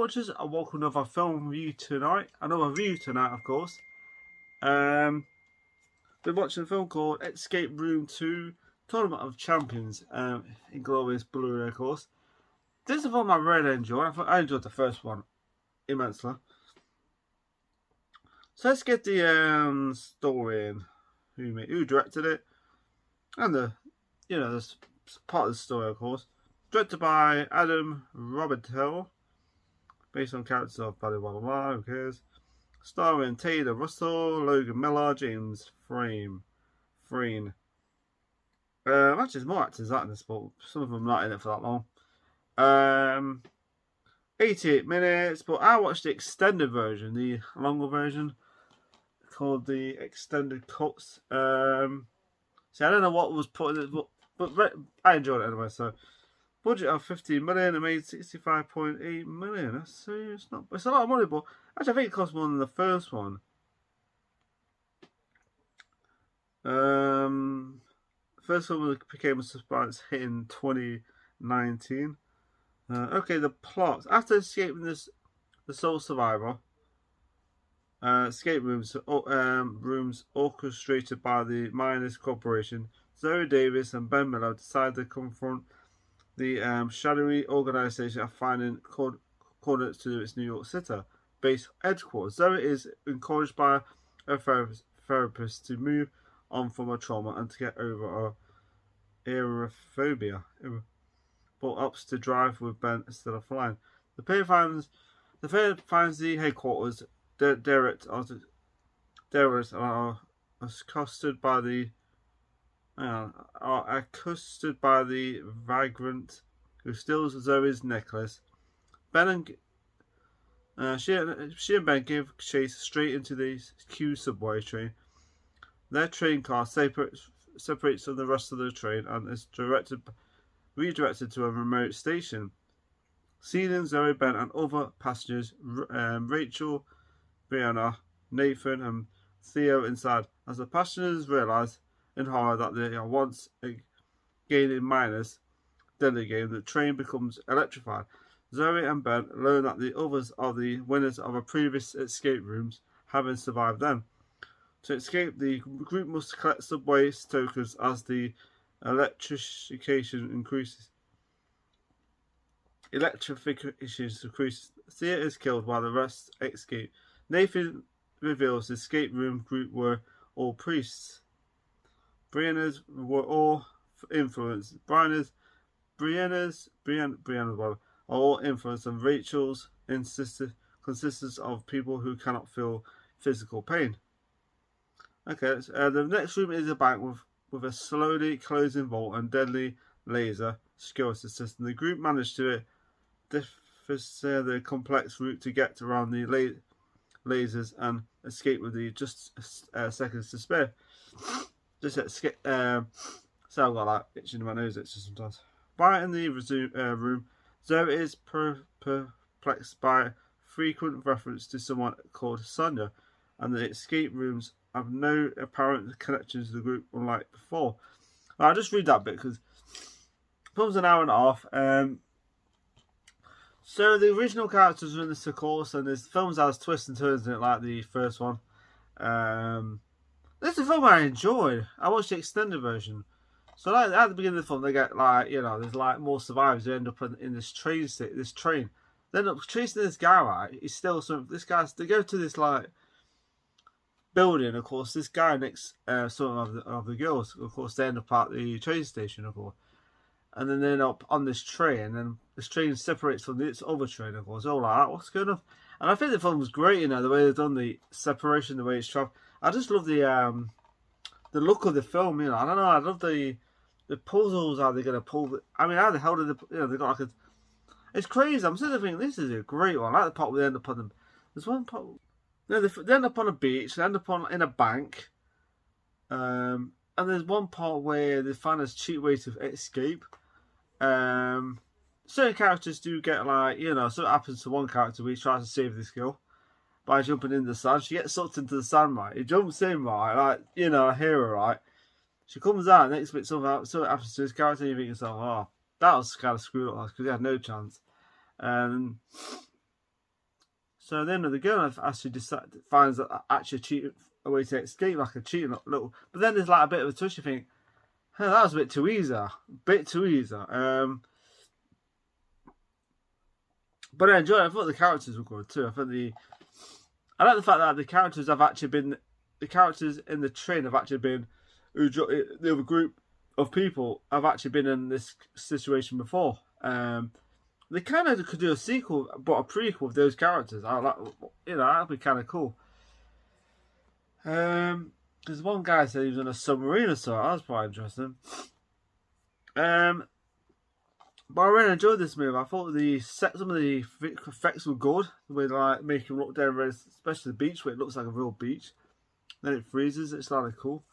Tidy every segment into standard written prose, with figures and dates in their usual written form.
watchers, and welcome to another film review tonight. Another review tonight, of course. Been watching a film called Escape Room 2 Tournament of Champions in glorious Blu-ray, of course. This is a film I really enjoyed. I enjoyed the first one immensely. So let's get the story in. Who directed it, and the part of the story, of course. Directed by Adam Robitel, based on characters of blah blah blah. Who cares? Starring Taylor Russell, Logan Miller, James Freen. Actually, there's more actors in this, but some of them not in it for that long. 88 minutes, but I watched the extended version, the longer version, called the extended cuts. See, I don't know what was put in it, but I enjoyed it anyway. So, budget of 15 million, it made 65.8 million. It's a lot of money, but actually, I think it cost more than the first one. First one became a surprise hit in 2019. Okay, the plot. After escaping the sole survivor, escape rooms orchestrated by the Miners Corporation, Zoe Davis and Ben Miller decide to confront the shadowy organisation of finding coordinates to its New York City based headquarters. Zoe is encouraged by a therapist to move on from her trauma and to get over her aerophobia, but opts to drive with Ben instead of flying. The pair finds the headquarters. Derek are accosted by the vagrant who steals Zoe's necklace. Ben and she and Ben give chase straight into the Q subway train. Their train car separates from the rest of the train and is redirected to a remote station. Seeing Zoe, Ben, and other passengers, Rachel, Brianna, Nathan, and Theo inside, as the passengers realise in horror that they are once again in Miners' deadly game, the train becomes electrified. Zoe and Ben learn that the others are the winners of a previous escape rooms, having survived them. To escape, the group must collect subway tokens as the electrification increases. Thea is killed while the rest escape. Nathan reveals the escape room group were all priests. Brianna's were all influenced. Brianna's are all influenced, and Rachel's consists of people who cannot feel physical pain. Okay, the next room is a bank with a slowly closing vault and deadly laser security system. The group managed to defy the complex route to get around the lasers and escape with just seconds to spare. Just escape. So I've got like itching in my nose sometimes. Right in the room, Zoe is perplexed by frequent reference to someone called Sonia, and the escape rooms have no apparent connections to the group, unlike before. I'll just read that bit because the film's an hour and a half. So the original characters are in this, of course, and this film has twists and turns in it, like the first one. This is a film I enjoyed. I watched the extended version. So like at the beginning of the film, they get there's like more survivors who end up in this train. They end up chasing this guy. Right, he's still they go to this like building. Of course, this guy next some of the girls. Of course, they end up at the train station. Of course. And then they end up on this train, and then this train separates from this other train, of course. All like that, what's going on? And I think the film was great, the way they've done the separation, the way it's traveled. I just love the look of the film, I don't know, I love the puzzles, how they're going to pull it. I mean, how the hell did they got like a... It's crazy, I'm sitting there thinking, this is a great one. I like the part where they end up on them. There's one part... They end up on a beach, they end up in a bank. And there's one part where they find a cheap way to escape. Certain characters do get so it happens to one character where he tries to save this girl by jumping in the sand. She gets sucked into the sand, right? He jumps in, right? A hero, right? She comes out, next bit something happens to his character, and you think yourself, oh, that was kind of screwed up because he had no chance. So then the girl actually finds that actually cheating a way to escape, like a cheating little. But then there's like a bit of a twist. You think, hey, that was a bit too easy, bit too easy. But I enjoyed it. I thought the characters were good too. I like the fact that the characters in the train have actually been, the other group of people have actually been in this situation before. They kind of could do a sequel, but a prequel with those characters. I like, that'd be kind of cool. Because one guy said he was on a submarine or so. That was quite interesting. But I really enjoyed this movie. I thought some of the effects were good. With like making look down, especially the beach where it looks like a real beach. Then it freezes. It's kind of cool.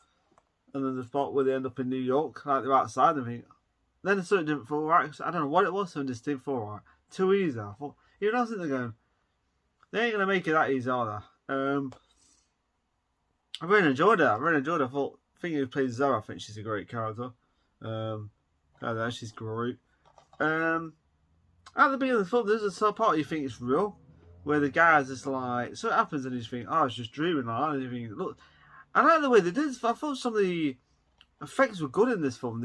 And then the spot where they end up in New York, like they're outside. I think. Then it something didn't feel right. I don't know what it was. Something just didn't feel right. Too easy. I thought. Even I was thinking, going, they ain't gonna make it that easy, are they? I really enjoyed it. I think who plays Zoe, I think she's a great character. She's great. At the beginning of the film, there's a part you think it's real, where the guy's just like, so it happens and you think, oh, it's just dreaming, like, and you think, look, I like the way they did. I thought some of the effects were good in this film.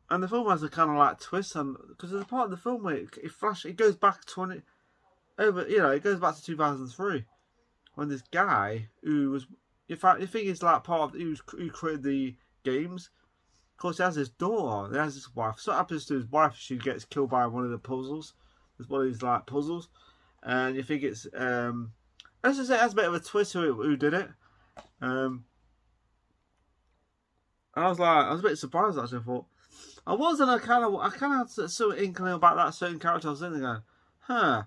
And the film has a kind of like twist, and because there's a part of the film where it goes back it goes back to 2003, when this guy who was, in fact, I think he's like part of who created the games. Of course, he has his daughter, he has his wife. So what happens to his wife? She gets killed by one of the puzzles. It's one of these like puzzles, and you think it's let's just say it has a bit of a twist who did it. And I was a bit surprised actually. I kind of had sort of inkling about that certain character. I was sitting there going,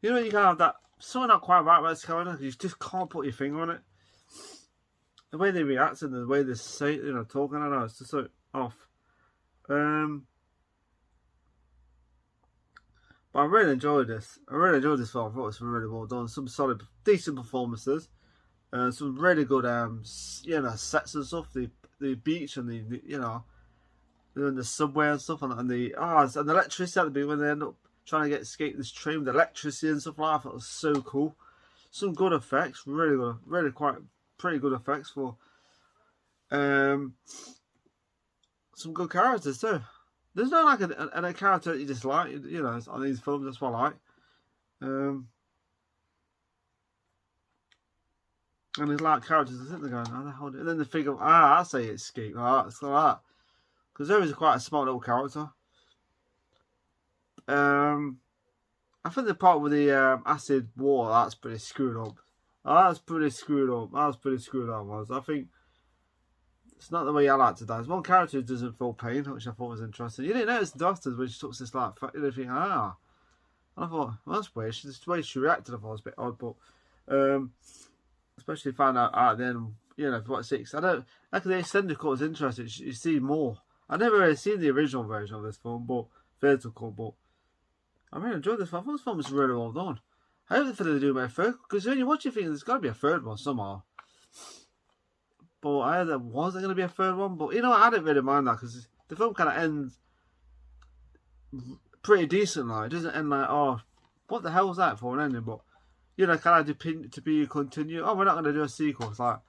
you kind of have that something not quite right about this character. You just can't put your finger on it. The way they react and the way they say, talking, I know it's just so off. But I really enjoyed this. I really enjoyed this film. I thought it was really well done. Some solid, decent performances. Some really good, sets and stuff. The beach and the subway and stuff, and the electricity at the beginning when they end up trying to escape this train with the electricity and stuff like that. I thought it was so cool. Some good effects, really good, pretty good effects for some good characters too. There's no like a character that you dislike, on these films. That's what I like. And there's like characters I think they're going, how the hell? And then they figure, I say escape. It's like that. Because there is quite a smart little character. I think the part with the acid water, that's pretty screwed up. I think it's not the way I like to die. There's one character who doesn't feel pain, which I thought was interesting. You didn't notice the doctors when she took this like, you know, think, And I thought, well, that's weird. The way she reacted, I thought was a bit odd, but especially found out at the end, for what 6. I don't like the extended cut was interesting. You see more. I've never really seen the original version of this film, but vertical. But I really enjoyed this film. I thought this film was really well done. I hope they do my third, because when you watch it, you think there's got to be a third one somehow. But I heard there wasn't going to be a third one. But I didn't really mind that, because the film kind of ends pretty decent. Like, it doesn't end like, oh, what the hell was that for an ending? But kind of to be continued. Oh, we're not going to do a sequel. It's like,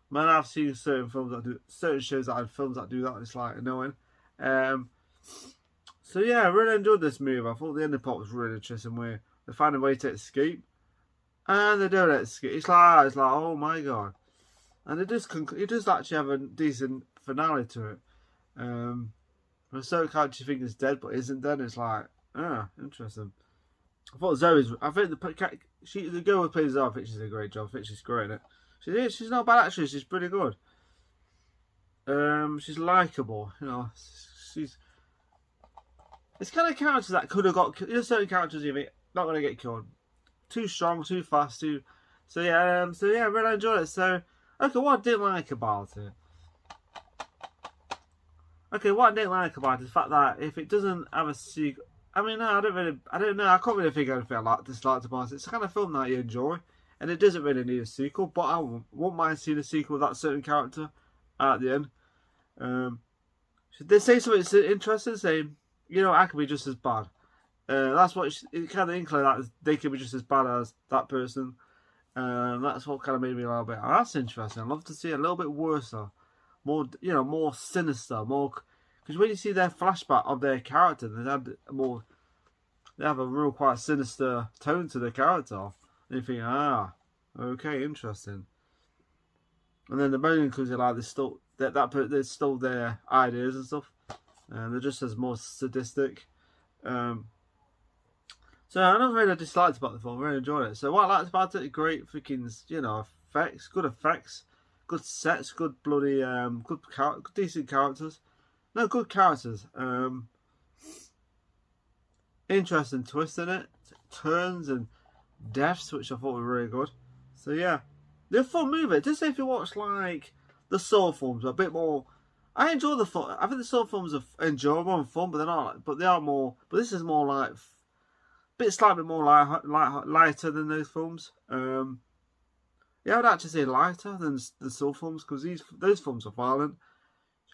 man, I've seen certain shows that have films that do that. And it's like annoying. So yeah, I really enjoyed this movie. I thought the ending part was really interesting, where they find a way to escape, and they don't escape. It's like oh my god, and it does actually have a decent finale to it. For a certain character you think is dead but isn't dead. It's like, interesting. I thought I think the girl who plays Zoe, I think she's a great job. I think she's great in it. She's not bad actually. She's pretty good. She's likable. It's kind of characters that could have got killed. Certain characters you think not going to get killed. Too strong, too fast, So yeah, I really enjoyed it. So, okay, what I didn't like about it. Okay, what I didn't like about it is the fact that if it doesn't have a sequel, I mean, no, I don't know. I can't really think of anything I disliked about it. It's the kind of film that you enjoy, and it doesn't really need a sequel. But I won't mind seeing a sequel with that certain character at the end. Should they say something interesting? Saying, I could be just as bad. That's what it kind of included that they could be just as bad as that person. That's what kind of made me a little bit. Oh, that's interesting. I'd love to see a little bit worse, though. More, more sinister, more. Because when you see their flashback of their character, they have a real quite sinister tone to their character. And you think, okay, interesting. And then the moment because like they stole they stole their ideas and stuff, and they're just as more sadistic. So another thing I disliked about the film, I really enjoyed it. So what I liked about it, great freaking effects, good sets, good bloody good decent characters. No, good characters. Interesting twist in it, turns and deaths, which I thought were really good. So yeah, they're a fun movie. Just say if you watch like the Saw films, a bit more. I enjoy the fun. I think the Saw films are enjoyable and fun, but they're not. But they are more. But this is more like slightly more lighter than those films. Yeah, I would actually say lighter than the Saw films because those films are violent.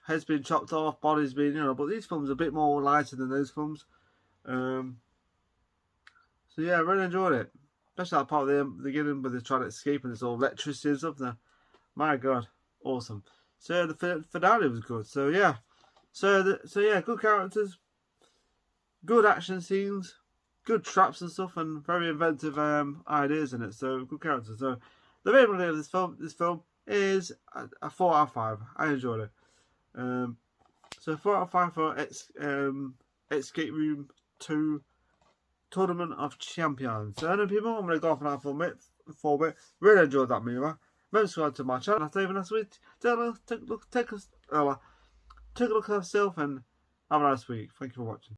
Heads being chopped off, bodies being, but these films are a bit more lighter than those films. So yeah, I really enjoyed it. Especially that part of the beginning where they're trying to escape and it's all electricity and stuff there. My God, awesome. So the finale was good. So yeah, so yeah, good characters, good action scenes, good traps and stuff, and very inventive ideas in it. So good characters. So the main idea of this film is a 4 out of 5. I enjoyed it. So 4 out of 5 for Escape Room 2 Tournament of Champions. So anyway, people, I'm going to go off now for a bit. Really enjoyed that movie. Remember to subscribe to my channel. I'll even last week. Take a look at yourself and have a nice week. Thank you for watching.